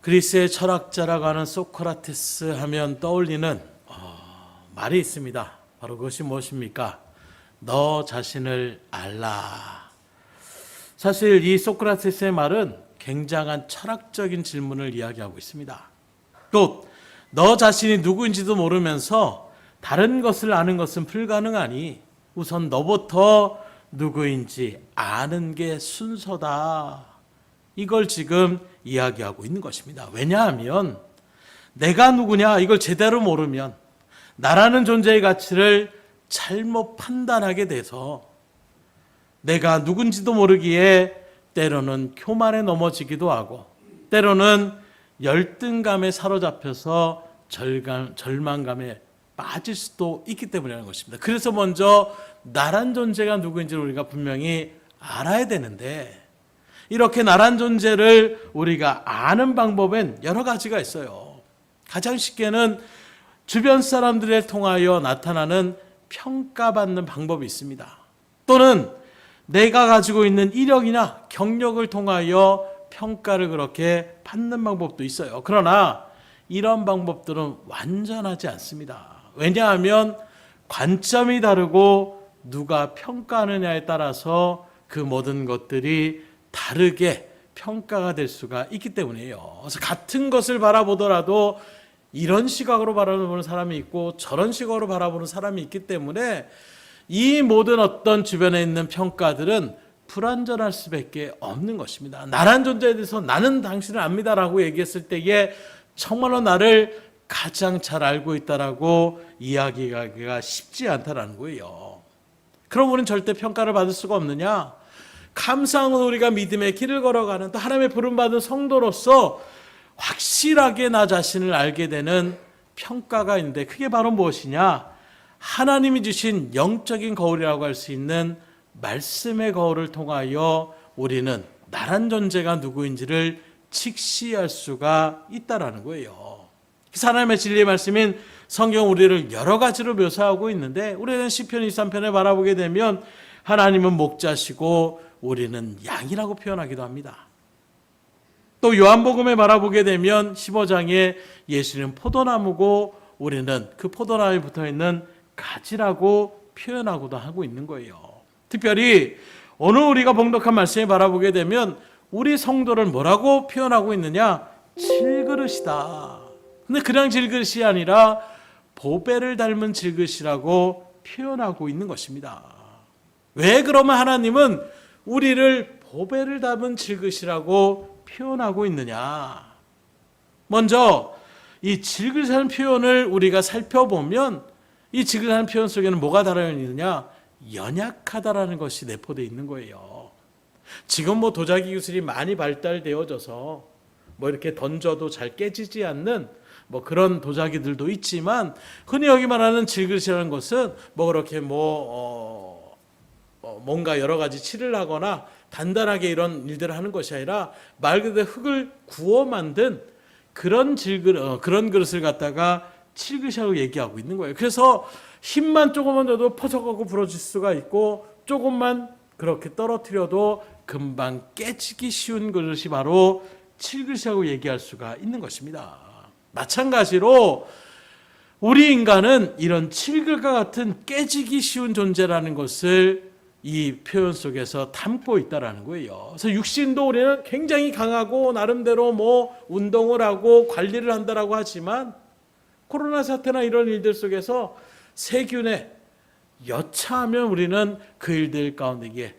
그리스의 철학자라고 하는 소크라테스 하면 떠올리는 말이 있습니다. 바로 그것이 무엇입니까? 너 자신을 알라. 사실 이 소크라테스의 말은 굉장한 철학적인 질문을 이야기하고 있습니다. 또 너 자신이 누구인지도 모르면서 다른 것을 아는 것은 불가능하니 우선 너부터 누구인지 아는 게 순서다. 이걸 지금 이야기하고 있는 것입니다. 왜냐하면 내가 누구냐 이걸 제대로 모르면 나라는 존재의 가치를 잘못 판단하게 돼서 내가 누군지도 모르기에 때로는 교만에 넘어지기도 하고 때로는 열등감에 사로잡혀서 절망감에 빠질 수도 있기 때문이라는 것입니다. 그래서 먼저 나란 존재가 누구인지를 우리가 분명히 알아야 되는데 이렇게 나란 존재를 우리가 아는 방법엔 여러 가지가 있어요. 가장 쉽게는 주변 사람들에 통하여 나타나는 평가받는 방법이 있습니다. 또는 내가 가지고 있는 이력이나 경력을 통하여 평가를 그렇게 받는 방법도 있어요. 그러나 이런 방법들은 완전하지 않습니다. 왜냐하면 관점이 다르고 누가 평가하느냐에 따라서 그 모든 것들이 다르게 평가가 될 수가 있기 때문이에요. 그래서 같은 것을 바라보더라도 이런 시각으로 바라보는 사람이 있고 저런 시각으로 바라보는 사람이 있기 때문에 이 모든 어떤 주변에 있는 평가들은 불완전할 수밖에 없는 것입니다. 나란 존재에 대해서 나는 당신을 압니다라고 얘기했을 때에 정말로 나를 가장 잘 알고 있다라고 이야기하기가 쉽지 않다라는 거예요. 그럼 우리는 절대 평가를 받을 수가 없느냐? 감사함은 우리가 믿음의 길을 걸어가는 또 하나님의 부름받은 성도로서 확실하게 나 자신을 알게 되는 평가가 있는데 그게 바로 무엇이냐? 하나님이 주신 영적인 거울이라고 할 수 있는 말씀의 거울을 통하여 우리는 나란 존재가 누구인지를 직시할 수가 있다라는 거예요. 하나님의 진리의 말씀인 성경 우리를 여러 가지로 묘사하고 있는데 우리는 시편 23편을 바라보게 되면 하나님은 목자시고 우리는 양이라고 표현하기도 합니다. 또 요한복음에 바라보게 되면 15장에 예수는 포도나무고 우리는 그 포도나무에 붙어있는 가지라고 표현하고도 하고 있는 거예요. 특별히 오늘 우리가 봉독한 말씀에 바라보게 되면 우리 성도를 뭐라고 표현하고 있느냐? 질그릇이다. 근데 그냥 질그릇이 아니라 보배를 닮은 질그릇이라고 표현하고 있는 것입니다. 왜 그러면 하나님은 우리를 보배를 닮은 질그릇이라고 표현하고 있느냐? 먼저 이 질그릇이라는 표현을 우리가 살펴보면 이 질그릇이라는 표현 속에는 뭐가 달아있느냐? 연약하다라는 것이 내포되어 있는 거예요. 지금 도자기 기술이 많이 발달되어져서 이렇게 던져도 잘 깨지지 않는 그런 도자기들도 있지만 흔히 여기 말하는 질그릇이라는 것은 그렇게 뭔가 여러 가지 칠을 하거나 단단하게 이런 일들을 하는 것이 아니라 말 그대로 흙을 구워 만든 그런 그런 그릇을 갖다가 칠그릇이라고 얘기하고 있는 거예요. 그래서 힘만 조금만 줘도 퍼져가고 부러질 수가 있고 조금만 그렇게 떨어뜨려도 금방 깨지기 쉬운 그릇이 바로 칠그릇이라고 얘기할 수가 있는 것입니다. 마찬가지로 우리 인간은 이런 칠그릇과 같은 깨지기 쉬운 존재라는 것을 이 표현 속에서 담고 있다는 거예요. 그래서 육신도 우리는 굉장히 강하고 나름대로 운동을 하고 관리를 한다라고 하지만 코로나 사태나 이런 일들 속에서 세균에 여차하면 우리는 그 일들 가운데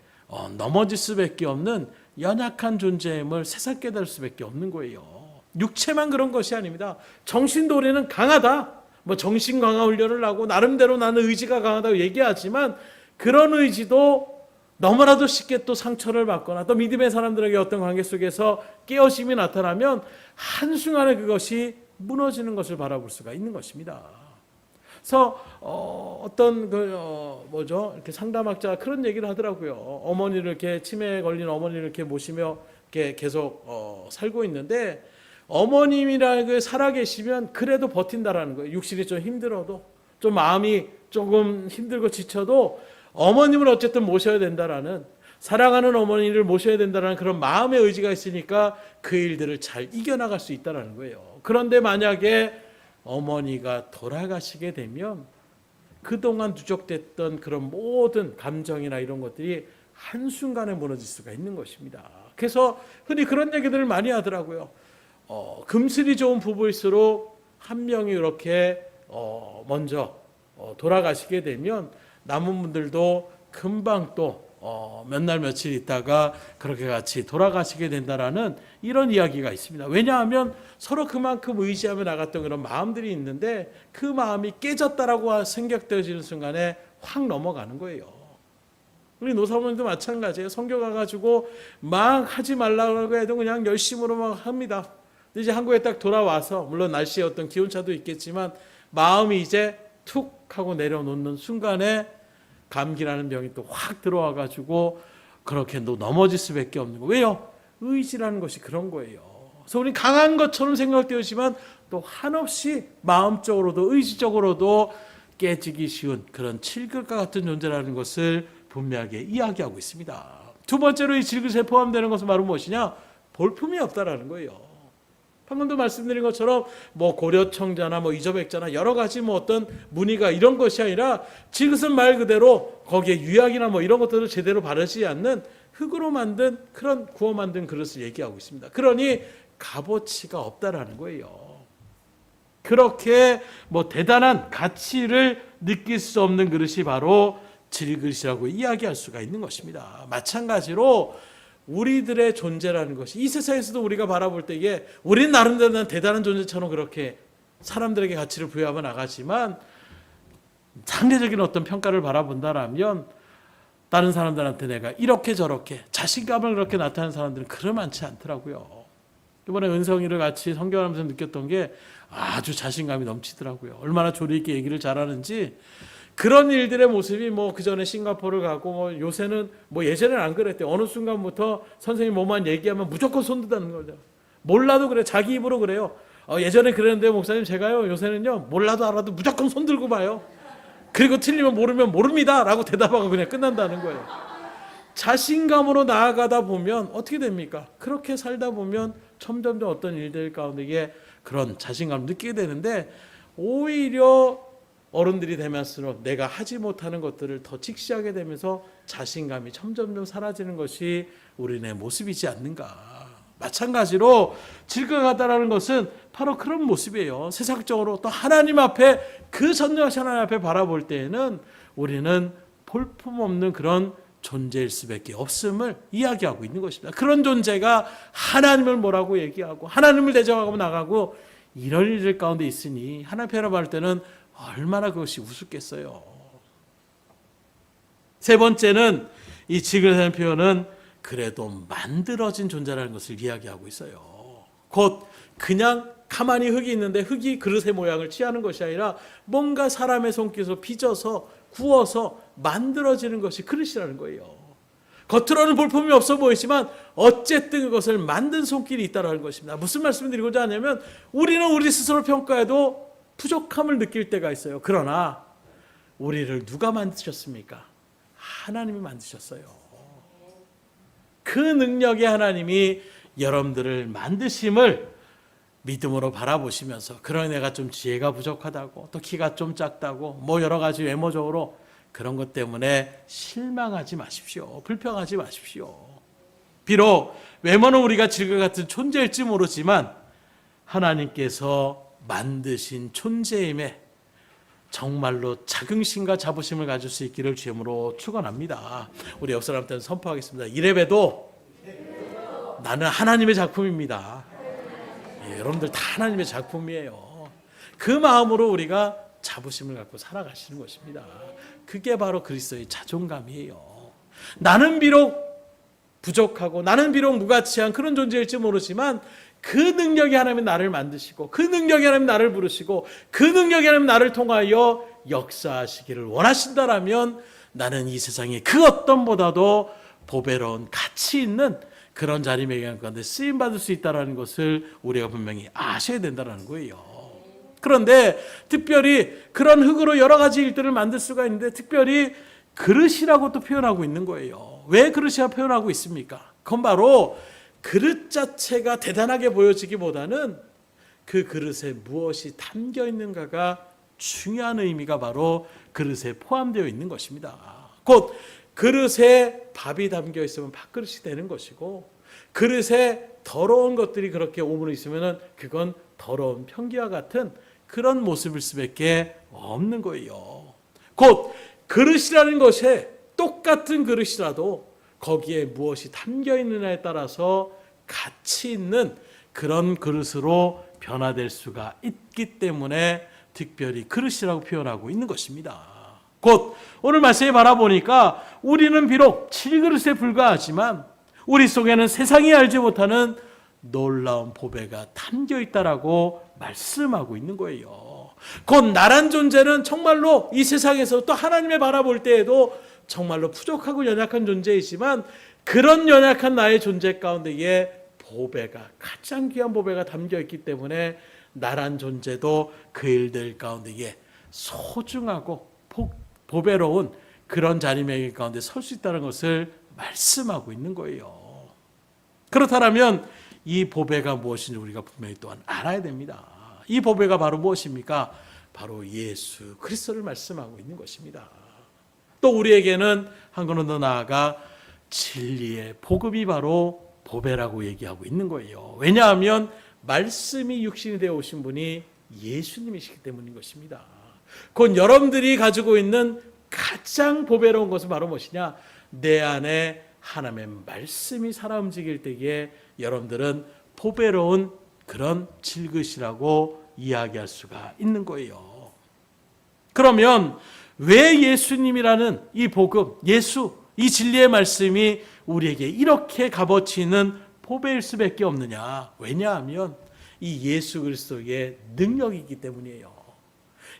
넘어질 수밖에 없는 연약한 존재임을 새삼 깨달을 수밖에 없는 거예요. 육체만 그런 것이 아닙니다. 정신도 우리는 강하다. 정신 강화 훈련을 하고 나름대로 나는 의지가 강하다고 얘기하지만 그런 의지도 너무나도 쉽게 또 상처를 받거나 또 믿음의 사람들에게 어떤 관계 속에서 깨어짐이 나타나면 한순간에 그것이 무너지는 것을 바라볼 수가 있는 것입니다. 그래서 이렇게 상담학자가 그런 얘기를 하더라고요. 어머니를 이렇게 치매에 걸린 어머니를 이렇게 모시며 이렇게 계속 살고 있는데 어머님이랑 살아계시면 그래도 버틴다라는 거예요. 육신이 좀 힘들어도 좀 마음이 조금 힘들고 지쳐도 어머님을 어쨌든 모셔야 된다라는 사랑하는 어머니를 모셔야 된다는 그런 마음의 의지가 있으니까 그 일들을 잘 이겨나갈 수 있다는 거예요. 그런데 만약에 어머니가 돌아가시게 되면 그동안 누적됐던 그런 모든 감정이나 이런 것들이 한순간에 무너질 수가 있는 것입니다. 그래서 흔히 그런 얘기들을 많이 하더라고요. 금슬이 좋은 부부일수록 한 명이 이렇게 먼저 돌아가시게 되면 남은 분들도 금방 또 몇 날 며칠 있다가 그렇게 같이 돌아가시게 된다라는 이런 이야기가 있습니다. 왜냐하면 서로 그만큼 의지하며 나갔던 그런 마음들이 있는데 그 마음이 깨졌다라고 생각되어지는 순간에 확 넘어가는 거예요. 우리 노사모님도 마찬가지예요. 성교 가가지고 막 하지 말라고 해도 그냥 열심으로 막 합니다. 근데 이제 한국에 딱 돌아와서 물론 날씨의 어떤 기온차도 있겠지만 마음이 이제 툭 하고 내려놓는 순간에 감기라는 병이 또 확 들어와가지고 그렇게 넘어질 수밖에 없는 거예요. 왜요? 의지라는 것이 그런 거예요. 그래서 우리 강한 것처럼 생각되었지만 또 한없이 마음적으로도 의지적으로도 깨지기 쉬운 그런 칠흑과 같은 존재라는 것을 분명하게 이야기하고 있습니다. 두 번째로 이 칠흑에 포함되는 것은 바로 무엇이냐? 볼품이 없다라는 거예요. 방금도 말씀드린 것처럼 고려청자나 이저백자나 여러 가지 어떤 무늬가 이런 것이 아니라 칠흑은 말 그대로 거기에 유약이나 이런 것들을 제대로 바르지 않는 흙으로 만든 그런 구워 만든 그릇을 얘기하고 있습니다. 그러니 값어치가 없다라는 거예요. 그렇게 대단한 가치를 느낄 수 없는 그릇이 바로 칠흑이라고 이야기할 수가 있는 것입니다. 마찬가지로 우리들의 존재라는 것이 이 세상에서도 우리가 바라볼 때에 우리는 나름대로 대단한 존재처럼 그렇게 사람들에게 가치를 부여하며 나가지만 상대적인 어떤 평가를 바라본다라면 다른 사람들한테 내가 이렇게 저렇게 자신감을 그렇게 나타내는 사람들은 그렇게 많지 않더라고요. 이번에 은성이를 같이 성경하면서 느꼈던 게 아주 자신감이 넘치더라고요. 얼마나 조리 있게 얘기를 잘하는지 그런 일들의 모습이 그 전에 싱가포르를 가고 요새는 예전에는 안 그랬대요. 어느 순간부터 선생님 뭐만 얘기하면 무조건 손든다는 거죠. 몰라도 그래. 자기 입으로 그래요. 예전에 그랬는데 목사님 제가요 요새는요 몰라도 알아도 무조건 손 들고 봐요. 그리고 틀리면 모르면 모릅니다 라고 대답하고 그냥 끝난다는 거예요. 자신감으로 나아가다 보면 어떻게 됩니까? 그렇게 살다 보면 점점 어떤 일들 가운데 그런 자신감을 느끼게 되는데 오히려 어른들이 되면서는 내가 하지 못하는 것들을 더 직시하게 되면서 자신감이 점점 사라지는 것이 우리의 모습이지 않는가. 마찬가지로 질거하다라는 것은 바로 그런 모습이에요. 세상적으로 또 하나님 앞에 그 전능하신 하나님 앞에 바라볼 때에는 우리는 볼품없는 그런 존재일 수밖에 없음을 이야기하고 있는 것입니다. 그런 존재가 하나님을 뭐라고 얘기하고 하나님을 대적하고 나가고 이런 일들 가운데 있으니 하나님 앞에 바라볼 때는 얼마나 그것이 우습겠어요. 세 번째는 이 칠흑이라는 표현은 그래도 만들어진 존재라는 것을 이야기하고 있어요. 곧 그냥 가만히 흙이 있는데 흙이 그릇의 모양을 취하는 것이 아니라 뭔가 사람의 손길에서 빚어서 구워서 만들어지는 것이 그릇이라는 거예요. 겉으로는 볼품이 없어 보이지만 어쨌든 그것을 만든 손길이 있다는 것입니다. 무슨 말씀을 드리고자 하냐면 우리는 우리 스스로 평가해도 부족함을 느낄 때가 있어요. 그러나 우리를 누가 만드셨습니까? 하나님이 만드셨어요. 그 능력의 하나님이 여러분들을 만드심을 믿음으로 바라보시면서 그러니 내가 좀 지혜가 부족하다고 또 키가 좀 작다고 여러 가지 외모적으로 그런 것 때문에 실망하지 마십시오. 불평하지 마십시오. 비록 외모는 우리가 칠흑 같은 존재일지 모르지만 하나님께서 만드신 존재임에 정말로 자긍심과 자부심을 가질 수 있기를 주님으로 축원합니다. 우리 옆 사람한테는 선포하겠습니다. 이래봬도 나는 하나님의 작품입니다. 여러분들 다 하나님의 작품이에요. 그 마음으로 우리가 자부심을 갖고 살아가시는 것입니다. 그게 바로 그리스도의 자존감이에요. 나는 비록 부족하고 나는 비록 무가치한 그런 존재일지 모르지만 그 능력이 하나님은 나를 만드시고 그 능력이 하나님은 나를 부르시고 그 능력이 하나님은 나를 통하여 역사하시기를 원하신다라면 나는 이 세상에 그 어떤 보다도 보배로운 가치 있는 그런 자리 매개한 가운데 쓰임받을 수 있다는 것을 우리가 분명히 아셔야 된다는 거예요. 그런데 특별히 그런 흙으로 여러 가지 일들을 만들 수가 있는데 특별히 그릇이라고 또 표현하고 있는 거예요. 왜 그릇이라 표현하고 있습니까? 그건 바로 그릇 자체가 대단하게 보여지기보다는 그 그릇에 무엇이 담겨 있는가가 중요한 의미가 바로 그릇에 포함되어 있는 것입니다. 곧 그릇에 밥이 담겨 있으면 밥그릇이 되는 것이고, 그릇에 더러운 것들이 그렇게 오므려 있으면 그건 더러운 편기와 같은 그런 모습일 수밖에 없는 거예요. 곧 그릇이라는 것에 똑같은 그릇이라도 거기에 무엇이 담겨 있느냐에 따라서 가치 있는 그런 그릇으로 변화될 수가 있기 때문에 특별히 그릇이라고 표현하고 있는 것입니다. 곧 오늘 말씀에 바라보니까 우리는 비록 질그릇에 불과하지만 우리 속에는 세상이 알지 못하는 놀라운 보배가 담겨 있다라고 말씀하고 있는 거예요. 곧 나란 존재는 정말로 이 세상에서 또 하나님을 바라볼 때에도 정말로 부족하고 연약한 존재이지만, 그런 연약한 나의 존재 가운데에 보배가, 가장 귀한 보배가 담겨 있기 때문에 나란 존재도 그 일들 가운데에 소중하고 보배로운 그런 자리매김 가운데 설 수 있다는 것을 말씀하고 있는 거예요. 그렇다면 이 보배가 무엇인지 우리가 분명히 또한 알아야 됩니다. 이 보배가 바로 무엇입니까? 바로 예수 그리스도를 말씀하고 있는 것입니다. 또 우리에게는 한 걸음 더 나아가 진리의 복음이 바로 보배라고 얘기하고 있는 거예요. 왜냐하면 말씀이 육신이 되어 오신 분이 예수님이시기 때문인 것입니다. 곧 여러분들이 가지고 있는 가장 보배로운 것은 바로 무엇이냐? 내 안에 하나님의 말씀이 살아 움직일 때에 여러분들은 보배로운 그런 질그릇이라고 이야기할 수가 있는 거예요. 그러면 왜 예수님이라는 이 복음, 예수, 이 진리의 말씀이 우리에게 이렇게 값어치 있는 보배일 수밖에 없느냐? 왜냐하면 이 예수 그리스도의 능력이 있기 때문이에요.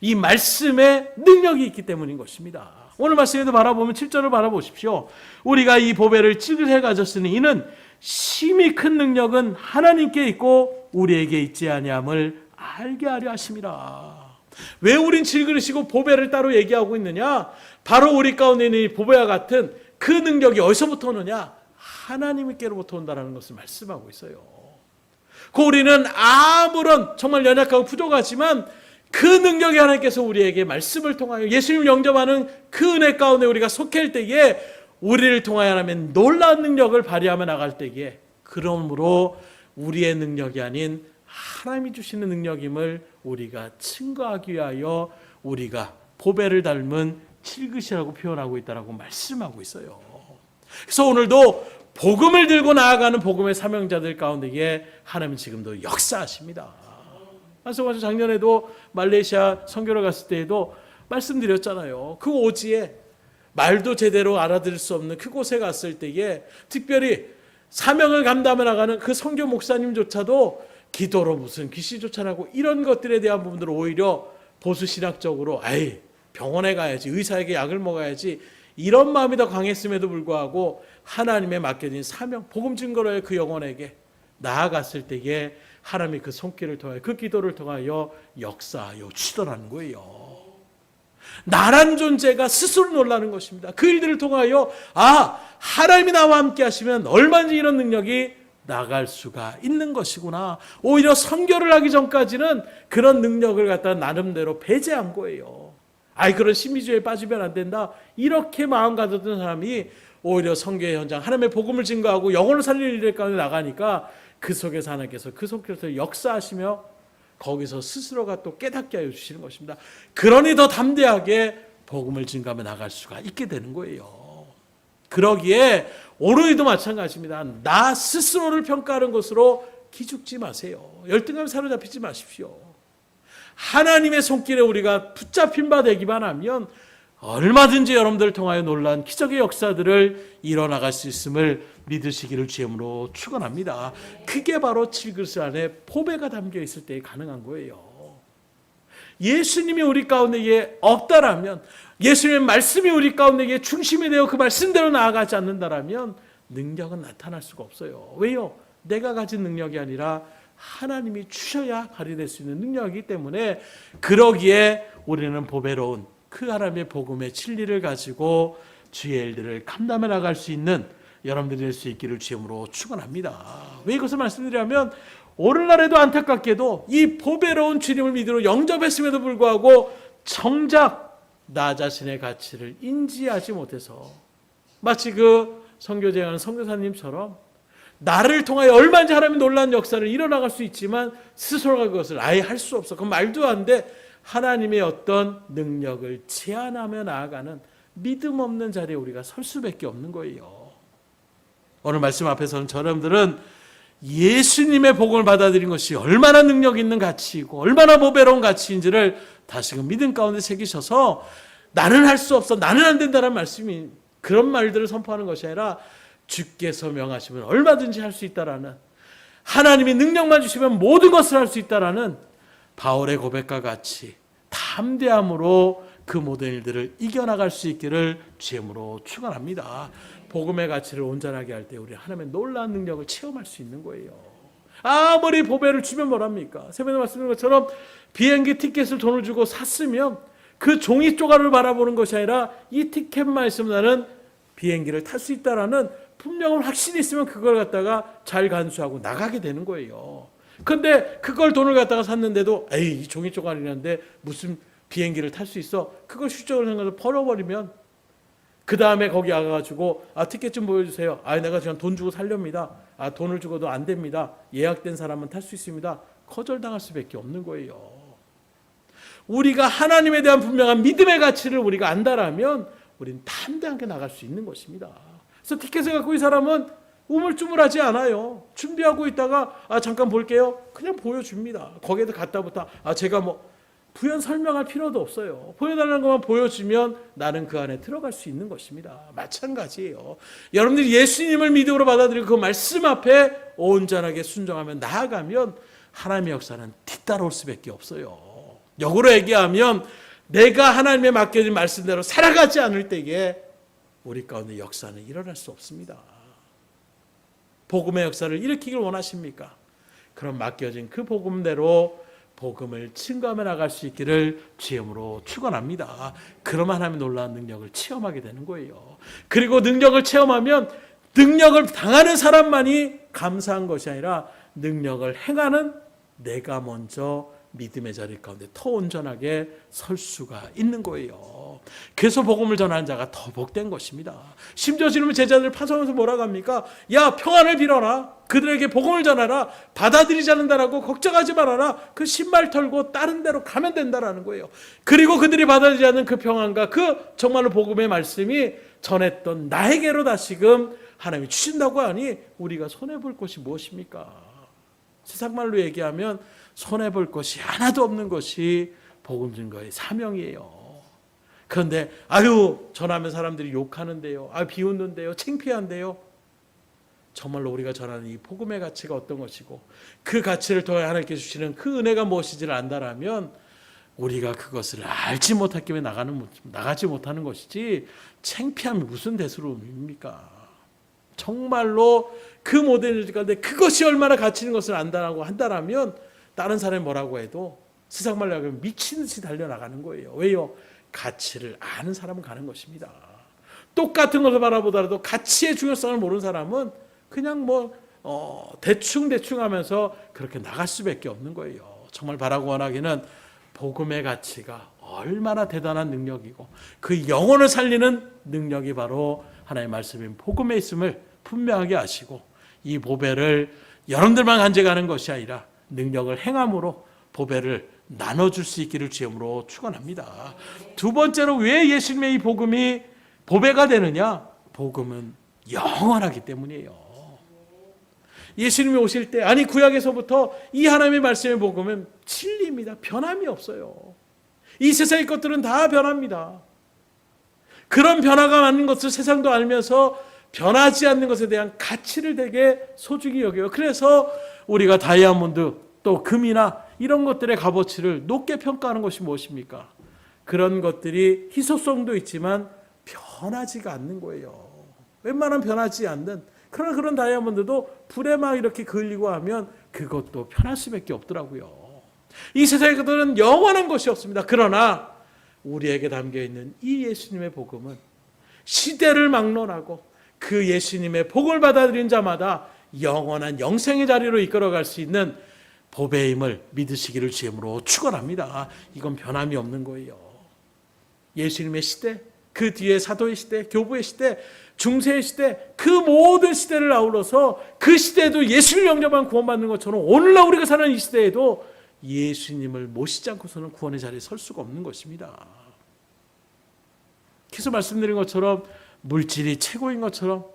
이 말씀의 능력이 있기 때문인 것입니다. 오늘 말씀에도 바라보면 7절을 바라보십시오. 우리가 이 보배를 찔해 가졌으니 이는 심히 큰 능력은 하나님께 있고 우리에게 있지 아니함을 알게 하려 하심이라. 왜 우린 질그릇이고 보배를 따로 얘기하고 있느냐? 바로 우리 가운데 있는 이 보배와 같은 그 능력이 어디서부터 오느냐? 하나님께로부터 온다는 것을 말씀하고 있어요. 그 우리는 아무런 정말 연약하고 부족하지만 그 능력이 하나님께서 우리에게 말씀을 통하여 예수님을 영접하는 그 은혜 가운데 우리가 속해 있을 때에 우리를 통하여 하나님의 놀라운 능력을 발휘하며 나갈 때에, 그러므로 우리의 능력이 아닌 하나님이 주시는 능력임을 우리가 증거하기 위하여 우리가 보배를 닮은 질그릇이라고 표현하고 있다고 말씀하고 있어요. 그래서 오늘도 복음을 들고 나아가는 복음의 사명자들 가운데에 하나님은 지금도 역사하십니다. 그래서 작년에도 말레이시아 선교를 갔을 때에도 말씀드렸잖아요. 그 오지에 말도 제대로 알아들을 수 없는 그곳에 갔을 때에 특별히 사명을 감당해 나가는 그 선교 목사님조차도 기도로 무슨 귀신 쫓아나고 이런 것들에 대한 부분들을 오히려 보수신학적으로 병원에 가야지, 의사에게 약을 먹어야지, 이런 마음이 더 강했음에도 불구하고 하나님의 맡겨진 사명, 복음 증거로의 그 영혼에게 나아갔을 때에 하나님이 그 손길을 통하여 그 기도를 통하여 역사하여 주더라는 거예요. 나란 존재가 스스로 놀라는 것입니다. 그 일들을 통하여 하나님이 나와 함께 하시면 얼마든지 이런 능력이 나갈 수가 있는 것이구나. 오히려 선교를 하기 전까지는 그런 능력을 갖다 나름대로 배제한 거예요. 그런 심리주의에 빠지면 안 된다, 이렇게 마음 가졌던 사람이 오히려 선교의 현장, 하나님의 복음을 증거하고 영혼을 살릴 일을 가운데 나가니까 그 속에서 하나님께서 그 속에서 역사하시며 거기서 스스로가 또 깨닫게 하여 주시는 것입니다. 그러니 더 담대하게 복음을 증거하며 나갈 수가 있게 되는 거예요. 그러기에 오늘도 마찬가지입니다. 나 스스로를 평가하는 것으로 기죽지 마세요. 열등감에 사로잡히지 마십시오. 하나님의 손길에 우리가 붙잡힌 바 되기만 하면 얼마든지 여러분들을 통하여 놀라운 기적의 역사들을 이뤄나갈 수 있음을 믿으시기를 주임으로 축원합니다. 그게 바로 질그릇 안에 보배가 담겨 있을 때 가능한 거예요. 예수님이 우리 가운데에 없다라면, 예수님의 말씀이 우리 가운데에 중심이 되어 그 말씀대로 나아가지 않는다라면 능력은 나타날 수가 없어요. 왜요? 내가 가진 능력이 아니라 하나님이 주셔야 발휘될 수 있는 능력이기 때문에, 그러기에 우리는 보배로운 그 하나님의 복음의 진리를 가지고 주의 일들을 감당해 나갈 수 있는 여러분들이 될 수 있기를 주임으로 축원합니다. 왜 이것을 말씀드리냐면 오늘날에도 안타깝게도 이 보배로운 주님을 믿음으로 영접했음에도 불구하고 정작 나 자신의 가치를 인지하지 못해서 마치 그 선교제하는 선교사님처럼 나를 통하여 얼마든지 하나님의 놀라운 역사를 일어나갈 수 있지만 스스로가 그것을 아예 할 수 없어. 그건 말도 안 돼. 하나님의 어떤 능력을 제한하며 나아가는 믿음 없는 자리에 우리가 설 수밖에 없는 거예요. 오늘 말씀 앞에서는 여러분들은 예수님의 복음을 받아들인 것이 얼마나 능력 있는 가치이고 얼마나 보배로운 가치인지를 다시금 믿음 가운데 새기셔서 나는 할 수 없어, 나는 안 된다는 말씀이 그런 말들을 선포하는 것이 아니라 주께서 명하시면 얼마든지 할 수 있다라는, 하나님이 능력만 주시면 모든 것을 할 수 있다라는 바울의 고백과 같이 담대함으로 그 모든 일들을 이겨나갈 수 있기를 주임으로 축원합니다. 복음의 가치를 온전하게 할 때 우리 하나님의 놀라운 능력을 체험할 수 있는 거예요. 아무리 보배를 주면 뭐랍니까? 새벽에 말씀드린 것처럼 비행기 티켓을 돈을 주고 샀으면 그 종이 조각을 바라보는 것이 아니라 이 티켓만 있으면 나는 비행기를 탈 수 있다라는 분명한 확신이 있으면 그걸 갖다가 잘 간수하고 나가게 되는 거예요. 그런데 그걸 돈을 갖다가 샀는데도 에이, 이 종이 조각이라는데 무슨 비행기를 탈 수 있어? 그걸 실적으로 생각해서 버려버리면 그 다음에 거기 와가지고 티켓 좀 보여주세요. 내가 지금 돈 주고 살렵니다. 돈을 주고도 안 됩니다. 예약된 사람은 탈 수 있습니다. 거절당할 수밖에 없는 거예요. 우리가 하나님에 대한 분명한 믿음의 가치를 우리가 안다라면 우리는 담대하게 나갈 수 있는 것입니다. 그래서 티켓을 갖고 이 사람은 우물쭈물하지 않아요. 준비하고 있다가 잠깐 볼게요. 그냥 보여줍니다. 거기에도 갔다부터 제가 부연 설명할 필요도 없어요. 보여달라는 것만 보여주면 나는 그 안에 들어갈 수 있는 것입니다. 마찬가지예요. 여러분들이 예수님을 믿음으로 받아들이고 그 말씀 앞에 온전하게 순종하며 나아가면 하나님의 역사는 뒤따라올 수밖에 없어요. 역으로 얘기하면 내가 하나님의 맡겨진 말씀대로 살아가지 않을 때에 우리 가운데 역사는 일어날 수 없습니다. 복음의 역사를 일으키길 원하십니까? 그럼 맡겨진 그 복음대로 복음을 증거하며 나갈 수 있기를 주임으로 축원합니다. 그러면 하나님의 놀라운 능력을 체험하게 되는 거예요. 그리고 능력을 체험하면 능력을 당하는 사람만이 감사한 것이 아니라 능력을 행하는 내가 먼저 믿음의 자리 가운데 더 온전하게 설 수가 있는 거예요. 그래서 복음을 전하는 자가 더 복된 것입니다. 심지어 지금 제자들 파송하면서 뭐라고 합니까? 야, 평안을 빌어라. 그들에게 복음을 전하라. 받아들이지 않는다라고 걱정하지 말아라. 그 신발 털고 다른 데로 가면 된다라는 거예요. 그리고 그들이 받아들이지 않는 그 평안과 그 정말로 복음의 말씀이 전했던 나에게로 다시금 하나님이 주신다고 하니 우리가 손해볼 것이 무엇입니까? 세상 말로 얘기하면 손해볼 것이 하나도 없는 것이 복음 증거의 사명이에요. 그런데 전하면 사람들이 욕하는데요, 비웃는데요, 창피한데요. 정말로 우리가 전하는 이 복음의 가치가 어떤 것이고 그 가치를 통해 하나님께서 주시는 그 은혜가 무엇인지를 안다라면 우리가 그것을 알지 못했기 때문에 나가지 못하는 것이지 창피함이 무슨 대수로입니까? 정말로 그 모든 일 가운데 그것이 얼마나 가치 있는 것을 안다라고 한다라면 다른 사람이 뭐라고 해도 세상 말로 하면 미친 듯이 달려나가는 거예요. 왜요? 가치를 아는 사람은 가는 것입니다. 똑같은 것을 바라보더라도 가치의 중요성을 모르는 사람은 그냥 대충 하면서 그렇게 나갈 수밖에 없는 거예요. 정말 바라고 원하기는 복음의 가치가 얼마나 대단한 능력이고 그 영혼을 살리는 능력이 바로 하나님의 말씀인 복음에 있음을 분명하게 아시고 이 보배를 여러분들만 간직하는 것이 아니라 능력을 행함으로 보배를 나눠줄 수 있기를 주임으로 축원합니다. 두 번째로 왜 예수님의 이 복음이 보배가 되느냐? 복음은 영원하기 때문이에요. 예수님이 오실 때 구약에서부터 이 하나님의 말씀의 복음은 진리입니다. 변함이 없어요. 이 세상의 것들은 다 변합니다. 그런 변화가 많은 것을 세상도 알면서 변하지 않는 것에 대한 가치를 되게 소중히 여겨요. 그래서 우리가 다이아몬드 또 금이나 이런 것들의 값어치를 높게 평가하는 것이 무엇입니까? 그런 것들이 희소성도 있지만 변하지가 않는 거예요. 웬만하면 변하지 않는 그런 다이아몬드도 불에 막 이렇게 그을리고 하면 그것도 변할 수밖에 없더라고요. 이 세상의 것들은 영원한 것이 없습니다. 그러나 우리에게 담겨있는 이 예수님의 복음은 시대를 막론하고 그 예수님의 복을 받아들인 자마다 영원한 영생의 자리로 이끌어갈 수 있는 복의 힘을 믿으시기를 주임으로 축원합니다. 이건 변함이 없는 거예요. 예수님의 시대, 그 뒤에 사도의 시대, 교부의 시대, 중세의 시대, 그 모든 시대를 아울러서 그 시대에도 예수를 영접한 구원받는 것처럼 오늘날 우리가 사는 이 시대에도 예수님을 모시지 않고서는 구원의 자리에 설 수가 없는 것입니다. 계속 말씀드린 것처럼 물질이 최고인 것처럼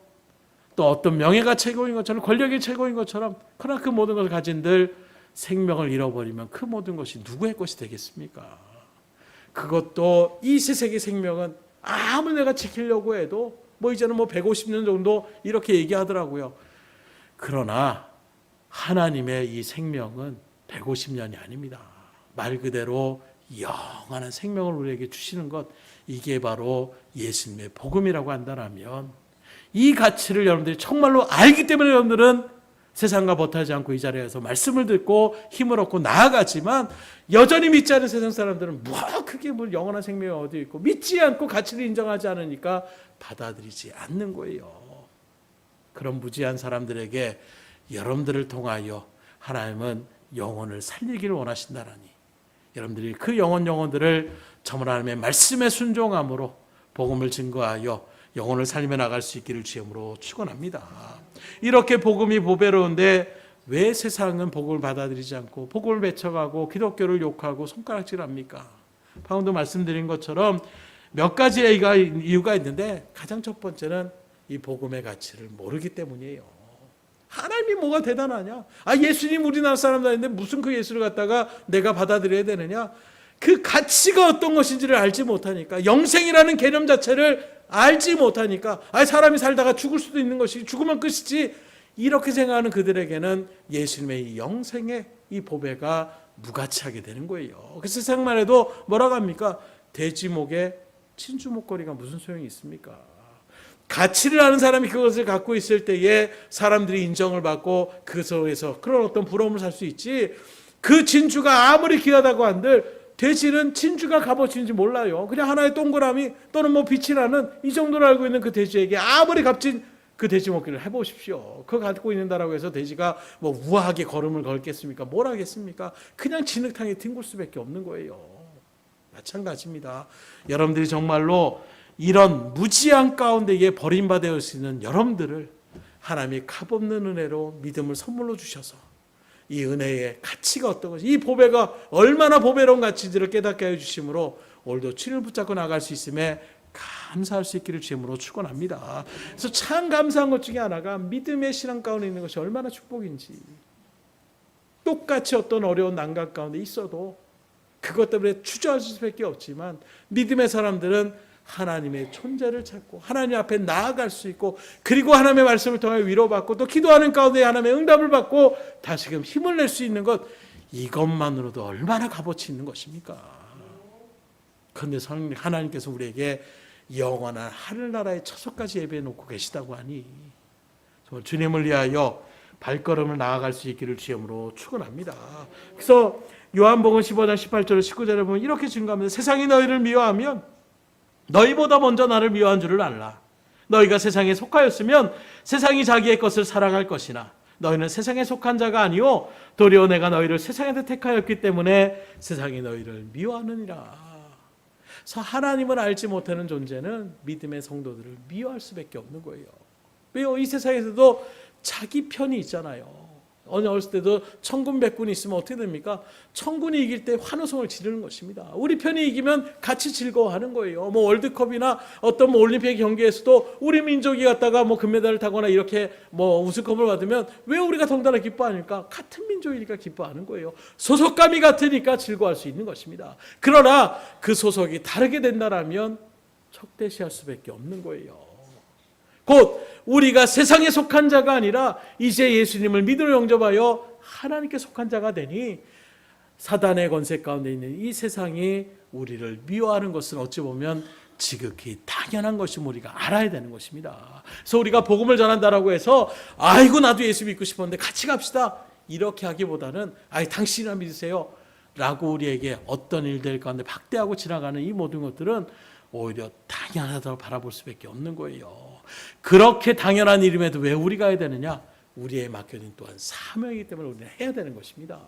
또 어떤 명예가 최고인 것처럼 권력이 최고인 것처럼 그러나 그 모든 것을 가진들 생명을 잃어버리면 그 모든 것이 누구의 것이 되겠습니까? 그것도 이 세상의 생명은 아무리 내가 지키려고 해도 이제는 150년 정도 이렇게 얘기하더라고요. 그러나 하나님의 이 생명은 150년이 아닙니다. 말 그대로 영원한 생명을 우리에게 주시는 것, 이게 바로 예수님의 복음이라고 한다면 이 가치를 여러분들이 정말로 알기 때문에 여러분들은 세상과 버타지 않고 이 자리에서 말씀을 듣고 힘을 얻고 나아가지만 여전히 믿지 않은 세상 사람들은 그게 영원한 생명이 어디 있고 믿지 않고 가치를 인정하지 않으니까 받아들이지 않는 거예요. 그런 무지한 사람들에게 여러분들을 통하여 하나님은 영혼을 살리기를 원하신다라니 여러분들이 그 영혼들을 정말 하나님의 말씀에 순종함으로 복음을 증거하여 영혼을 살리며 나갈 수 있기를 주임으로 축원합니다. 이렇게 복음이 보배로운데 왜 세상은 복음을 받아들이지 않고 복음을 배척하고 기독교를 욕하고 손가락질합니까? 방금도 말씀드린 것처럼 몇 가지의 이유가 있는데 가장 첫 번째는 이 복음의 가치를 모르기 때문이에요. 하나님이 뭐가 대단하냐? 예수님 우리나라 사람도 아닌데 무슨 그 예수를 갖다가 내가 받아들여야 되느냐? 그 가치가 어떤 것인지를 알지 못하니까 영생이라는 개념 자체를 알지 못하니까 사람이 살다가 죽을 수도 있는 것이 죽으면 끝이지 이렇게 생각하는 그들에게는 예수님의 이 영생의 이 보배가 무가치하게 되는 거예요. 그 세상만 해도 뭐라고 합니까? 돼지 목에 진주 목걸이가 무슨 소용이 있습니까? 가치를 아는 사람이 그것을 갖고 있을 때에 사람들이 인정을 받고 그 속에서 그런 어떤 부러움을 살 수 있지. 그 진주가 아무리 귀하다고 한들 돼지는 진주가 값어치는지 몰라요. 그냥 하나의 동그라미 또는 빛이 나는 이 정도로 알고 있는 그 돼지에게 아무리 값진 그 돼지 먹기를 해보십시오. 그거 갖고 있는다라고 해서 돼지가 우아하게 걸음을 걸겠습니까? 뭘 하겠습니까? 그냥 진흙탕에 뒹굴 수밖에 없는 거예요. 마찬가지입니다. 여러분들이 정말로 이런 무지한 가운데에 버림받아 있는 여러분들을 하나님이 값없는 은혜로 믿음을 선물로 주셔서 이 은혜의 가치가 어떤 것이 이 보배가 얼마나 보배로운 가치인지를 깨닫게 해주심으로 오늘도 주님을 붙잡고 나갈 수 있음에 감사할 수 있기를 주님으로 축원합니다. 그래서 참 감사한 것 중에 하나가 믿음의 신앙 가운데 있는 것이 얼마나 축복인지. 똑같이 어떤 어려운 난각 가운데 있어도 그것 때문에 주저할 수밖에 없지만 믿음의 사람들은 하나님의 존재를 찾고 하나님 앞에 나아갈 수 있고 그리고 하나님의 말씀을 통해 위로받고 또 기도하는 가운데 하나님의 응답을 받고 다시금 힘을 낼 수 있는 것, 이것만으로도 얼마나 값어치 있는 것입니까? 그런데 하나님께서 우리에게 영원한 하늘나라의 처소까지 예배해 놓고 계시다고 하니 정말 주님을 위하여 발걸음을 나아갈 수 있기를 주님으로 축원합니다. 그래서 요한복음 15장 18절 19절에 보면 이렇게 증거합니다. 세상이 너희를 미워하면 너희보다 먼저 나를 미워한 줄을 알라. 너희가 세상에 속하였으면 세상이 자기의 것을 사랑할 것이나 너희는 세상에 속한 자가 아니오 도리어 내가 너희를 세상에서 택하였기 때문에 세상이 너희를 미워하느니라. 그래서 하나님을 알지 못하는 존재는 믿음의 성도들을 미워할 수밖에 없는 거예요. 왜요? 이 세상에서도 자기 편이 있잖아요. 어렸을 때도 천군 백군이 있으면 어떻게 됩니까? 천군이 이길 때 환호성을 지르는 것입니다. 우리 편이 이기면 같이 즐거워하는 거예요. 월드컵이나 어떤 올림픽 경기에서도 우리 민족이 갔다가 금메달을 타거나 이렇게 우승컵을 받으면 왜 우리가 덩달아 기뻐하니까? 같은 민족이니까 기뻐하는 거예요. 소속감이 같으니까 즐거워할 수 있는 것입니다. 그러나 그 소속이 다르게 된다라면 적대시할 수밖에 없는 거예요. 곧 우리가 세상에 속한 자가 아니라 이제 예수님을 믿음으로 영접하여 하나님께 속한 자가 되니 사단의 권세 가운데 있는 이 세상이 우리를 미워하는 것은 어찌 보면 지극히 당연한 것임을 우리가 알아야 되는 것입니다. 그래서 우리가 복음을 전한다라고 해서 아이고 나도 예수 믿고 싶었는데 같이 갑시다 이렇게 하기보다는 당신이나 믿으세요 라고 우리에게 어떤 일들 가운데 박대하고 지나가는 이 모든 것들은 오히려 당연하다고 바라볼 수밖에 없는 거예요. 그렇게 당연한 일임에도 왜 우리가 해야 되느냐? 우리의 맡겨진 또한 사명이기 때문에 우리는 해야 되는 것입니다.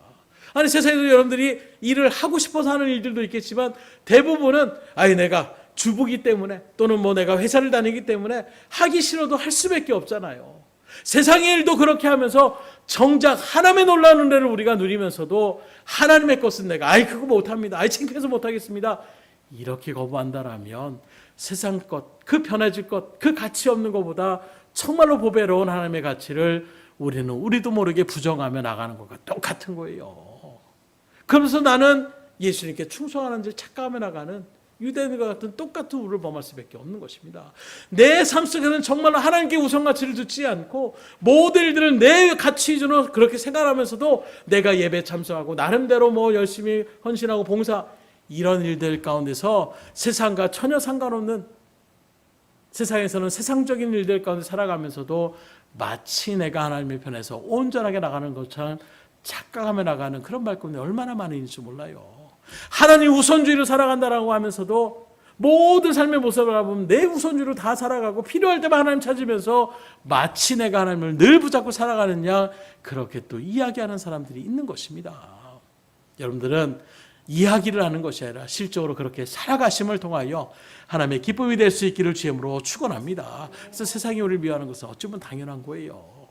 아니 세상에도 여러분들이 일을 하고 싶어서 하는 일들도 있겠지만 대부분은 내가 주부기 때문에 또는 내가 회사를 다니기 때문에 하기 싫어도 할 수밖에 없잖아요. 세상의 일도 그렇게 하면서 정작 하나님의 놀라운 은혜를 우리가 누리면서도 하나님의 것은 내가 그거 못합니다. 창피해서 못하겠습니다. 이렇게 거부한다라면 세상 것, 그 변해질 것, 그 가치 없는 것보다 정말로 보배로운 하나님의 가치를 우리는 우리도 모르게 부정하며 나가는 것과 똑같은 거예요. 그러면서 나는 예수님께 충성하는 줄 착각하며 나가는 유대인과 같은 똑같은 우를 범할 수밖에 없는 것입니다. 내 삶 속에서는 정말로 하나님께 우선 가치를 두지 않고 모든 일들을 내 가치 기준으로 그렇게 생각하면서도 내가 예배 참석하고 나름대로 열심히 헌신하고 봉사 이런 일들 가운데서 세상과 전혀 상관없는 세상에서는 세상적인 일들 가운데 살아가면서도 마치 내가 하나님의 편에서 온전하게 나가는 것처럼 착각하며 나가는 그런 말씀이 얼마나 많은지 몰라요. 하나님 우선주의로 살아간다라고 하면서도 모든 삶의 모습을 보면 내 우선주의로 다 살아가고 필요할 때만 하나님 찾으면서 마치 내가 하나님을 늘 붙잡고 살아가느냐 그렇게 또 이야기하는 사람들이 있는 것입니다. 여러분들은 이야기를 하는 것이 아니라 실적으로 그렇게 살아가심을 통하여 하나님의 기쁨이 될 수 있기를 주님으로 축원합니다. 그래서 세상이 우리를 미워하는 것은 어쩌면 당연한 거예요.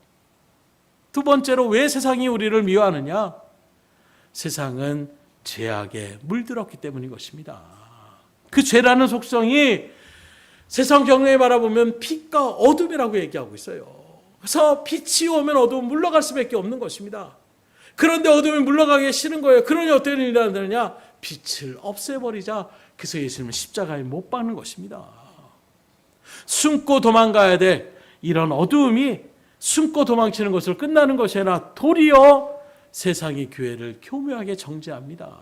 두 번째로 왜 세상이 우리를 미워하느냐? 세상은 죄악에 물들었기 때문인 것입니다. 그 죄라는 속성이 세상 경외에 바라보면 빛과 어둠이라고 얘기하고 있어요. 그래서 빛이 오면 어둠은 물러갈 수밖에 없는 것입니다. 그런데 어둠이 물러가기 싫은 거예요. 그러니 어떤 일이 일어나느냐? 빛을 없애버리자. 그래서 예수님은 십자가에 못 박는 것입니다. 숨고 도망가야 될 이런 어두움이 숨고 도망치는 것으로 끝나는 것이 아니라 도리어 세상이 교회를 교묘하게 정죄합니다.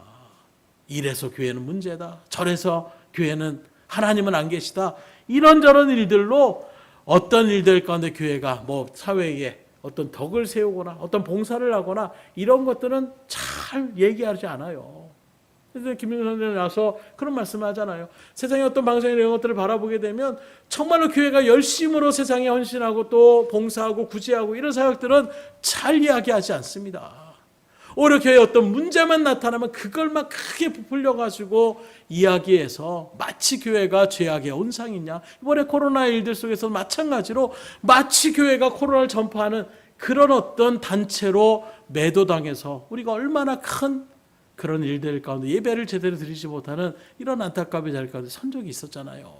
이래서 교회는 문제다. 저래서 교회는 하나님은 안 계시다. 이런저런 일들로 어떤 일들 가운데 교회가 사회에 어떤 덕을 세우거나 어떤 봉사를 하거나 이런 것들은 잘 얘기하지 않아요. 그래서 김민수 선생님이 나서 그런 말씀을 하잖아요. 세상의 어떤 방송이나 이런 것들을 바라보게 되면 정말로 교회가 열심으로 세상에 헌신하고 또 봉사하고 구제하고 이런 사역들은 잘 이야기하지 않습니다. 오히려 교회에 어떤 문제만 나타나면 그걸 막 크게 부풀려가지고 이야기해서 마치 교회가 죄악의 온상이냐. 이번에 코로나 일들 속에서 마찬가지로 마치 교회가 코로나를 전파하는 그런 어떤 단체로 매도당해서 우리가 얼마나 큰 그런 일들 가운데 예배를 제대로 드리지 못하는 이런 안타까움의 자리 가운데 선 적이 있었잖아요.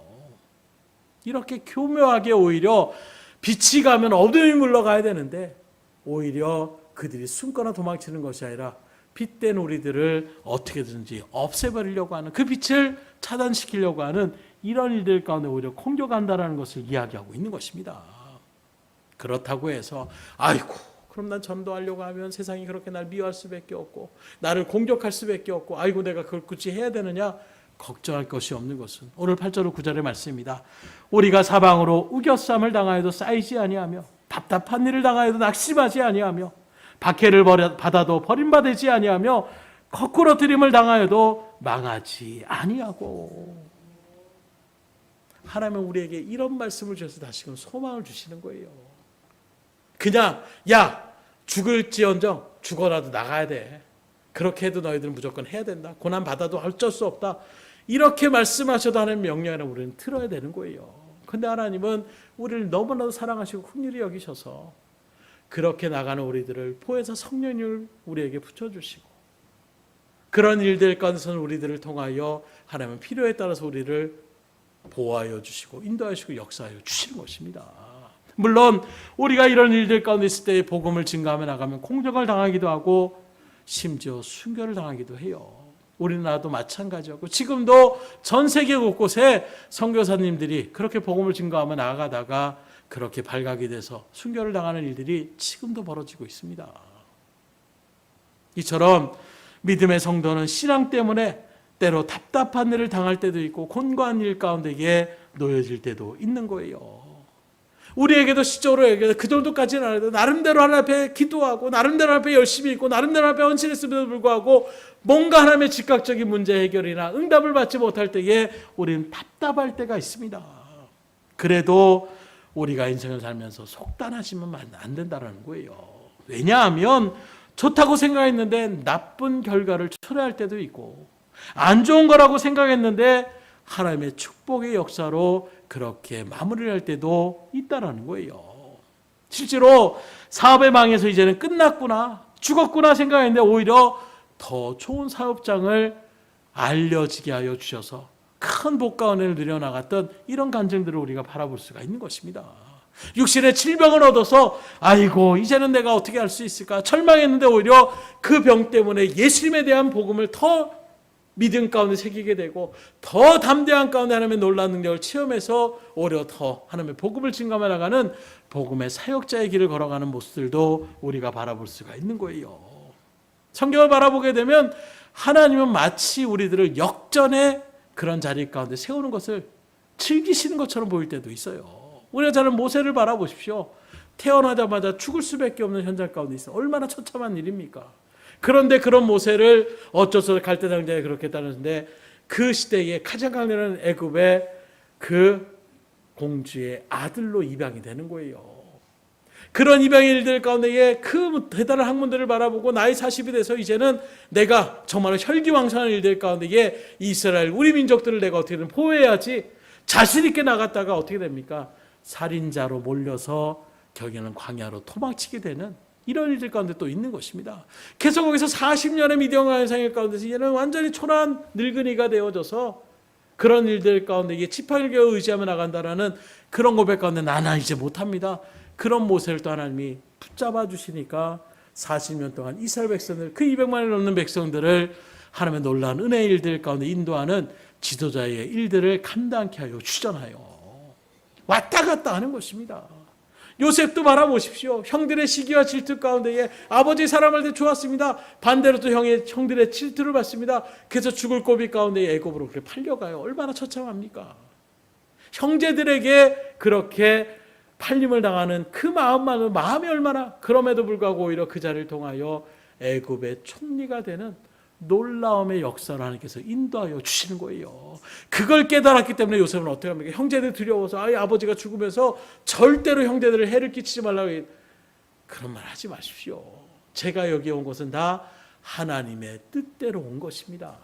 이렇게 교묘하게 오히려 빛이 가면 어둠이 물러가야 되는데 오히려 그들이 숨거나 도망치는 것이 아니라 빛된 우리들을 어떻게든지 없애버리려고 하는 그 빛을 차단시키려고 하는 이런 일들 가운데 오히려 공격한다는 것을 이야기하고 있는 것입니다. 그렇다고 해서 그럼 난 전도하려고 하면 세상이 그렇게 날 미워할 수밖에 없고 나를 공격할 수밖에 없고 내가 그걸 굳이 해야 되느냐 걱정할 것이 없는 것은 오늘 8절 9절의 말씀입니다. 우리가 사방으로 우겨쌈을 당하여도 쌓이지 아니하며 답답한 일을 당하여도 낙심하지 아니하며 박해를 받아도 버림받지 아니하며 거꾸로 들임을 당하여도 망하지 아니하고. 하나님은 우리에게 이런 말씀을 주셔서 다시금 소망을 주시는 거예요. 그냥 죽을지언정 죽어라도 나가야 돼. 그렇게 해도 너희들은 무조건 해야 된다. 고난 받아도 어쩔 수 없다. 이렇게 말씀하셔도 하나님 명령을 우리는 들어야 되는 거예요. 근데 하나님은 우리를 너무나도 사랑하시고 긍휼히 여기셔서 그렇게 나가는 우리들을 보혜사 성령을 우리에게 붙여주시고 그런 일들 가운데서는 우리들을 통하여 하나님은 필요에 따라서 우리를 보호하여 주시고 인도하시고 역사하여 주시는 것입니다. 물론 우리가 이런 일들 가운데 있을 때 복음을 증거하며 나가면 공격을 당하기도 하고 심지어 순교를 당하기도 해요. 우리나라도 마찬가지였고 지금도 전 세계 곳곳에 선교사님들이 그렇게 복음을 증거하며 나아가다가 그렇게 발각이 돼서 순교를 당하는 일들이 지금도 벌어지고 있습니다. 이처럼 믿음의 성도는 신앙 때문에 때로 답답한 일을 당할 때도 있고 곤고한 일 가운데에 놓여질 때도 있는 거예요. 우리에게도 시적으로 얘기해서 그 정도까지는 안 해도 나름대로 하나님 앞에 기도하고 나름대로 하나님 앞에 열심히 있고 나름대로 하나님 앞에 헌신했음에도 불구하고 뭔가 하나님의 즉각적인 문제 해결이나 응답을 받지 못할 때에 우리는 답답할 때가 있습니다. 그래도 우리가 인생을 살면서 속단하시면 안 된다는 거예요. 왜냐하면 좋다고 생각했는데 나쁜 결과를 초래할 때도 있고 안 좋은 거라고 생각했는데 하나님의 축복의 역사로 그렇게 마무리를 할 때도 있다는 거예요. 실제로 사업의 망해서 이제는 끝났구나, 죽었구나 생각했는데 오히려 더 좋은 사업장을 알려지게 하여 주셔서 큰 복과 은혜를 누려나갔던 이런 간증들을 우리가 바라볼 수가 있는 것입니다. 육신의 질병을 얻어서 아이고 이제는 내가 어떻게 할 수 있을까 절망했는데 오히려 그 병 때문에 예수님에 대한 복음을 더 믿음 가운데 새기게 되고 더 담대한 가운데 하나님의 놀라운 능력을 체험해서 오히려 더 하나님의 복음을 증감해 나가는 복음의 사역자의 길을 걸어가는 모습들도 우리가 바라볼 수가 있는 거예요. 성경을 바라보게 되면 하나님은 마치 우리들을 역전의 그런 자리 가운데 세우는 것을 즐기시는 것처럼 보일 때도 있어요. 우리가 잘 아는 모세를 바라보십시오. 태어나자마자 죽을 수밖에 없는 현장 가운데 있어요. 얼마나 처참한 일입니까? 그런데 그런 모세를 어쩌서 갈대당자에 그렇게 따르는데 그 시대에 가장 강렬한 애굽의 그 공주의 아들로 입양이 되는 거예요. 그런 입양일들 가운데에 그 대단한 학문들을 바라보고 나이 40이 돼서 이제는 내가 정말 혈기왕성한 일들 가운데에 이스라엘 우리 민족들을 내가 어떻게든 보호해야지 자신 있게 나갔다가 어떻게 됩니까? 살인자로 몰려서 결국에는 광야로 도망치게 되는 이런 일들 가운데 또 있는 것입니다. 계속 거기서 40년의 미디어가의 생활 가운데서 이제는 완전히 초라한 늙은이가 되어져서 그런 일들 가운데 이게 지팡이를 의지하며 나간다라는 그런 고백 가운데 나는 이제 못합니다. 그런 모세를 또 하나님이 붙잡아 주시니까 40년 동안 이스라엘 백성들 그 200만이 넘는 백성들을 하나님의 놀라운 은혜의 일들 가운데 인도하는 지도자의 일들을 감당케 하여 주전하여 왔다 갔다 하는 것입니다. 요셉도 바라보십시오. 형들의 시기와 질투 가운데에 아버지 사랑할 때 좋았습니다. 반대로 또 형들의 질투를 받습니다. 그래서 죽을 고비 가운데 애굽으로 그렇게 팔려가요. 얼마나 처참합니까? 형제들에게 그렇게 팔림을 당하는 그 마음이 얼마나 그럼에도 불구하고 오히려 그 자리를 통하여 애굽의 총리가 되는 놀라움의 역사를 하나님께서 인도하여 주시는 거예요. 그걸 깨달았기 때문에 요셉은 어떻게 합니까? 형제들 두려워서 아버지가 죽으면서 절대로 형제들을 해를 끼치지 말라고 그런 말 하지 마십시오. 제가 여기 온 것은 다 하나님의 뜻대로 온 것입니다.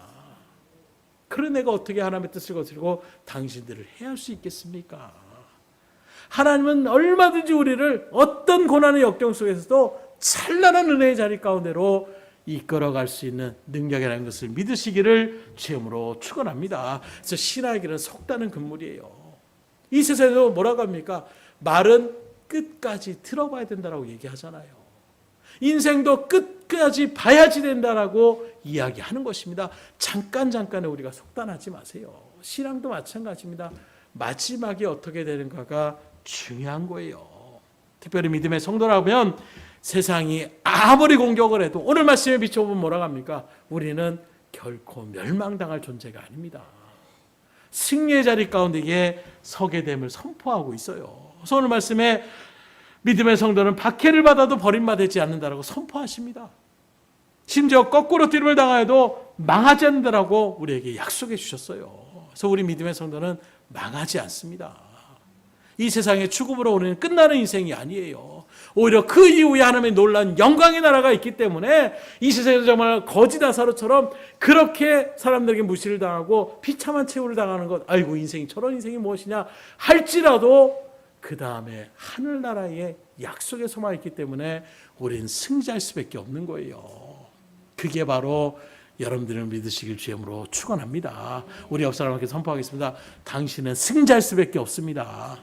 그런 내가 어떻게 하나님의 뜻을 거스르고 당신들을 해할 수 있겠습니까? 하나님은 얼마든지 우리를 어떤 고난의 역경 속에서도 찬란한 은혜의 자리 가운데로 이끌어갈 수 있는 능력이라는 것을 믿으시기를 주임으로 축원합니다. 그래서 신앙의 길은 속다는 금물이에요. 이 세상에서 뭐라고 합니까? 말은 끝까지 들어봐야 된다라고 얘기하잖아요. 인생도 끝까지 봐야지 된다라고 이야기하는 것입니다. 잠깐에 우리가 속단하지 마세요. 신앙도 마찬가지입니다. 마지막이 어떻게 되는가가 중요한 거예요. 특별히 믿음의 성도라면 세상이 아무리 공격을 해도 오늘 말씀에 비춰보면 뭐라고 합니까? 우리는 결코 멸망당할 존재가 아닙니다. 승리의 자리 가운데에 서게 됨을 선포하고 있어요. 그래서 오늘 말씀에 믿음의 성도는 박해를 받아도 버림받지 않는다라고 선포하십니다. 심지어 거꾸로 뛰림을 당하여도 망하지 않는다라고 우리에게 약속해 주셨어요. 그래서 우리 믿음의 성도는 망하지 않습니다. 이 세상의 죽음으로 우리는 끝나는 인생이 아니에요. 오히려 그 이후에 하나님의 놀라운 영광의 나라가 있기 때문에 이 세상에서 정말 거지 나사로처럼 그렇게 사람들에게 무시를 당하고 비참한 최후를 당하는 것, 아이고 인생이 저런 인생이 무엇이냐 할지라도 그 다음에 하늘나라의 약속의 소망이 있기 때문에 우리는 승자할 수밖에 없는 거예요. 그게 바로 여러분들을 믿으시길 주임으로 축원합니다. 우리 옆 사람에게 선포하겠습니다. 당신은 승자할 수밖에 없습니다.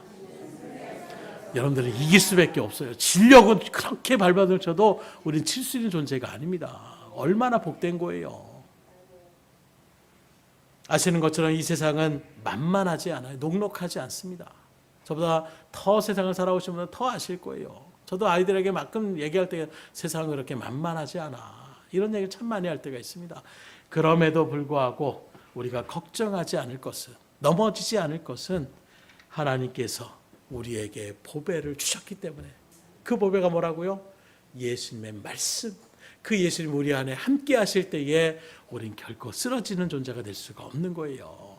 여러분들은 이길 수밖에 없어요. 진력은 그렇게 발버둥 쳐도 우리는 칠 수 있는 존재가 아닙니다. 얼마나 복된 거예요. 아시는 것처럼 이 세상은 만만하지 않아요. 녹록하지 않습니다. 저보다 더 세상을 살아오신 분은 더 아실 거예요. 저도 아이들에게 가끔 얘기할 때 세상은 그렇게 만만하지 않아. 이런 얘기를 참 많이 할 때가 있습니다. 그럼에도 불구하고 우리가 걱정하지 않을 것은, 넘어지지 않을 것은 하나님께서 우리에게 보배를 주셨기 때문에, 그 보배가 뭐라고요? 예수님의 말씀. 그 예수님 우리 안에 함께 하실 때에 우린 결코 쓰러지는 존재가 될 수가 없는 거예요.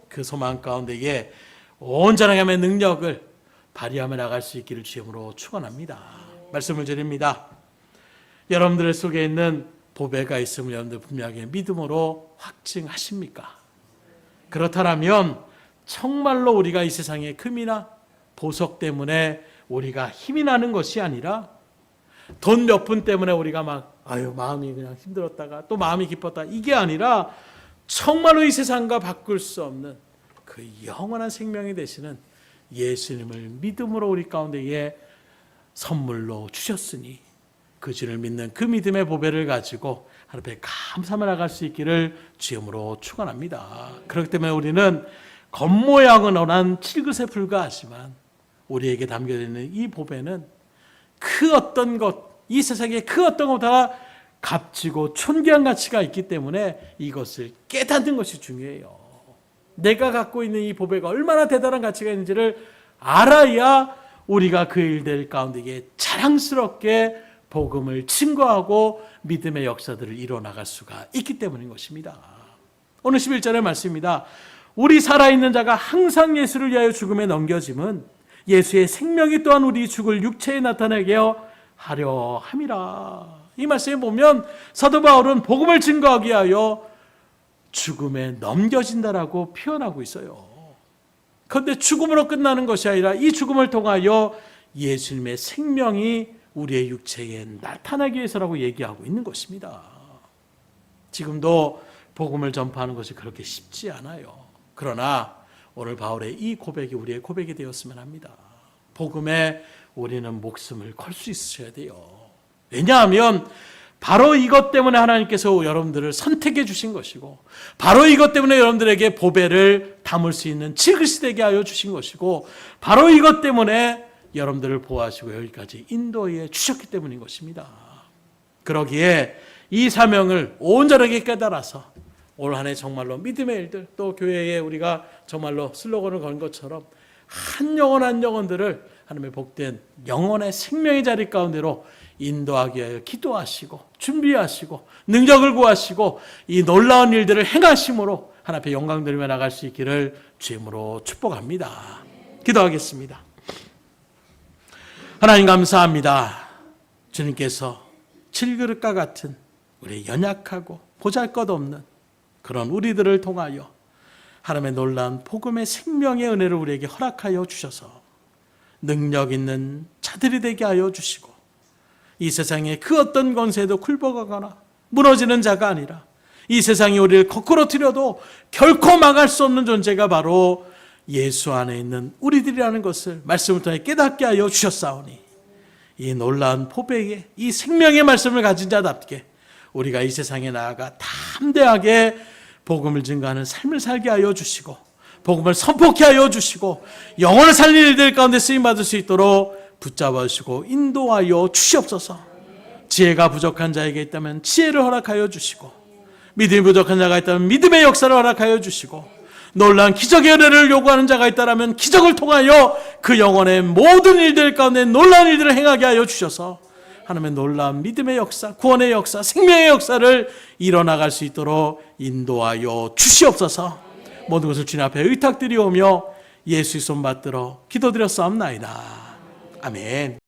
그 소망 가운데에 온전하게 능력을 발휘하며 나갈 수 있기를 주님으로 축원합니다. 말씀을 드립니다. 여러분들 속에 있는 보배가 있음을 여러분들 분명하게 믿음으로 확증하십니까? 그렇다면 정말로 우리가 이 세상의 금이나 보석 때문에 우리가 힘이 나는 것이 아니라, 돈 몇 푼 때문에 우리가 마음이 그냥 힘들었다가 또 마음이 기뻤다, 이게 아니라 정말로 이 세상과 바꿀 수 없는 그 영원한 생명이 되시는 예수님을 믿음으로 우리 가운데에 선물로 주셨으니, 그 주를 믿는 그 믿음의 보배를 가지고 하나님 앞에 감사하며 나갈 수 있기를 주님으로 축원합니다. 그렇기 때문에 우리는 겉모양은 언한 칠긋에 불과하지만 우리에게 담겨져 있는 이 보배는 그 어떤 것, 이 세상에 그 어떤 것보다 값지고 존귀한 가치가 있기 때문에 이것을 깨닫는 것이 중요해요. 내가 갖고 있는 이 보배가 얼마나 대단한 가치가 있는지를 알아야 우리가 그 일들 가운데에 자랑스럽게 복음을 증거하고 믿음의 역사들을 이뤄나갈 수가 있기 때문인 것입니다. 오늘 11절의 말씀입니다. 우리 살아있는 자가 항상 예수를 위하여 죽음에 넘겨짐은 예수의 생명이 또한 우리 죽을 육체에 나타나게 하려 함이라. 이 말씀에 보면 사도 바울은 복음을 증거하기 위하여 죽음에 넘겨진다라고 표현하고 있어요. 그런데 죽음으로 끝나는 것이 아니라 이 죽음을 통하여 예수님의 생명이 우리의 육체에 나타나기 위해서라고 얘기하고 있는 것입니다. 지금도 복음을 전파하는 것이 그렇게 쉽지 않아요. 그러나 오늘 바울의 이 고백이 우리의 고백이 되었으면 합니다. 복음에 우리는 목숨을 걸 수 있어야 돼요. 왜냐하면 바로 이것 때문에 하나님께서 여러분들을 선택해 주신 것이고, 바로 이것 때문에 여러분들에게 보배를 담을 수 있는 칠그릇이 되게 하여 주신 것이고, 바로 이것 때문에 여러분들을 보호하시고 여기까지 인도해 주셨기 때문인 것입니다. 그러기에 이 사명을 온전하게 깨달아서 올 한 해 정말로 믿음의 일들, 또 교회에 우리가 정말로 슬로건을 건 것처럼 한 영혼 한 영혼들을 하나님의 복된 영혼의 생명의 자리 가운데로 인도하기 위하여 기도하시고 준비하시고 능력을 구하시고 이 놀라운 일들을 행하심으로 하나님 앞에 영광 드리며 나갈 수 있기를 주님으로 축복합니다. 기도하겠습니다. 하나님 감사합니다. 주님께서 칠그릇과 같은 우리 연약하고 보잘것없는 그런 우리들을 통하여 하나님의 놀라운 복음의 생명의 은혜를 우리에게 허락하여 주셔서 능력 있는 자들이 되게 하여 주시고, 이 세상에 그 어떤 권세도 굴복하거나 무너지는 자가 아니라 이 세상이 우리를 거꾸로 틀어도 결코 망할 수 없는 존재가 바로 예수 안에 있는 우리들이라는 것을 말씀을 통해 깨닫게 하여 주셨사오니, 이 놀라운 보배에 이 생명의 말씀을 가진 자답게 우리가 이 세상에 나아가 담대하게 복음을 증거하는 삶을 살게 하여 주시고, 복음을 선포케 하여 주시고, 영혼을 살릴 일들 가운데 쓰임받을 수 있도록 붙잡아 주시고 인도하여 주시옵소서. 지혜가 부족한 자에게 있다면 지혜를 허락하여 주시고, 믿음이 부족한 자가 있다면 믿음의 역사를 허락하여 주시고, 놀라운 기적의 은혜를 요구하는 자가 있다면 기적을 통하여 그 영혼의 모든 일들 가운데 놀라운 일들을 행하게 하여 주셔서 하나님의 놀라운 믿음의 역사, 구원의 역사, 생명의 역사를 이뤄나갈 수 있도록 인도하여 주시옵소서. 모든 것을 주님 앞에 의탁드리오며 예수의 손 받들어 기도드렸사옵나이다. 아멘.